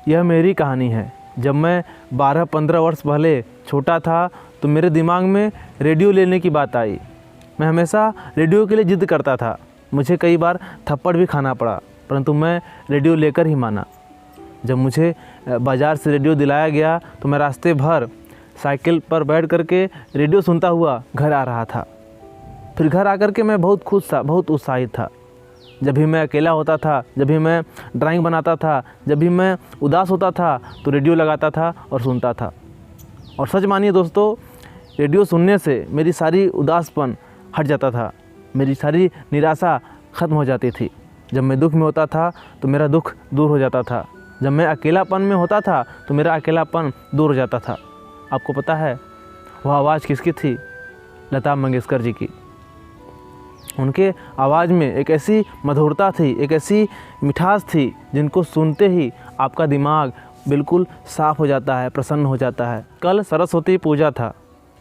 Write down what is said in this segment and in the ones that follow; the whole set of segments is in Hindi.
यह मेरी कहानी है। जब मैं 12-15 वर्ष पहले छोटा था तो मेरे दिमाग में रेडियो लेने की बात आई। मैं हमेशा रेडियो के लिए ज़िद करता था। मुझे कई बार थप्पड़ भी खाना पड़ा, परंतु मैं रेडियो लेकर ही माना। जब मुझे बाज़ार से रेडियो दिलाया गया तो मैं रास्ते भर साइकिल पर बैठ करके रेडियो सुनता हुआ घर आ रहा था। फिर घर आकर के मैं बहुत खुश था, बहुत उत्साहित था। जब भी मैं अकेला होता था, जब भी मैं ड्राइंग बनाता था, जब भी मैं उदास होता था तो रेडियो लगाता था और सुनता था। और सच मानिए दोस्तों, रेडियो सुनने से मेरी सारी उदासपन हट जाता था, मेरी सारी निराशा ख़त्म हो जाती थी। जब मैं दुख में होता था तो मेरा दुख दूर हो जाता था। जब मैं अकेलापन में होता था तो मेरा अकेलापन दूर हो जाता था। आपको पता है वह आवाज़ किसकी थी? लता मंगेशकर जी की। उनके आवाज़ में एक ऐसी मधुरता थी, एक ऐसी मिठास थी जिनको सुनते ही आपका दिमाग बिल्कुल साफ़ हो जाता है, प्रसन्न हो जाता है। कल सरस्वती पूजा था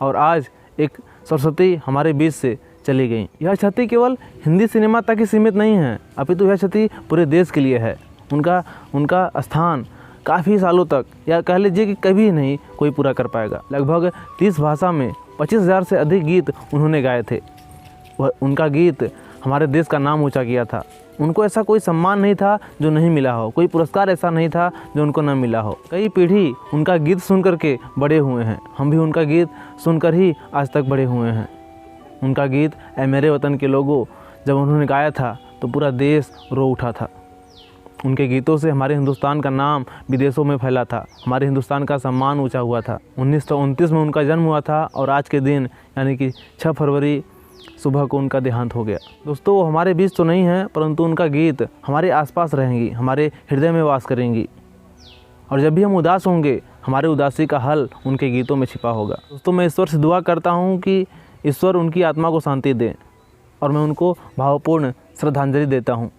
और आज एक सरस्वती हमारे बीच से चली गई। यह क्षति केवल हिंदी सिनेमा तक ही सीमित नहीं है, अपितु यह क्षति पूरे देश के लिए है। उनका स्थान काफ़ी सालों तक, या कह लीजिए कि कभी नहीं कोई पूरा कर पाएगा। लगभग 30 भाषा में 25,000 से अधिक गीत उन्होंने गाए थे। वह उनका गीत हमारे देश का नाम ऊंचा किया था। उनको ऐसा कोई सम्मान नहीं था जो नहीं मिला हो, कोई पुरस्कार ऐसा नहीं था जो उनको न मिला हो। कई पीढ़ी उनका गीत सुन करके बड़े हुए हैं। हम भी उनका गीत सुनकर ही आज तक बड़े हुए हैं। उनका गीत ऐ मेरे वतन के लोगों जब उन्होंने गाया था तो पूरा देश रो उठा था। उनके गीतों से हमारे हिंदुस्तान का नाम विदेशों में फैला था, हमारे हिंदुस्तान का सम्मान ऊंचा हुआ था। 1929 में उनका जन्म हुआ था और आज के दिन यानी कि 6 फरवरी सुबह को उनका देहांत हो गया। दोस्तों, वो हमारे बीच तो नहीं है, परंतु उनका गीत हमारे आसपास रहेंगी, हमारे हृदय में वास करेंगी। और जब भी हम उदास होंगे, हमारे उदासी का हल उनके गीतों में छिपा होगा। दोस्तों, मैं ईश्वर से दुआ करता हूँ कि ईश्वर उनकी आत्मा को शांति दें और मैं उनको भावपूर्ण श्रद्धांजलि देता हूँ।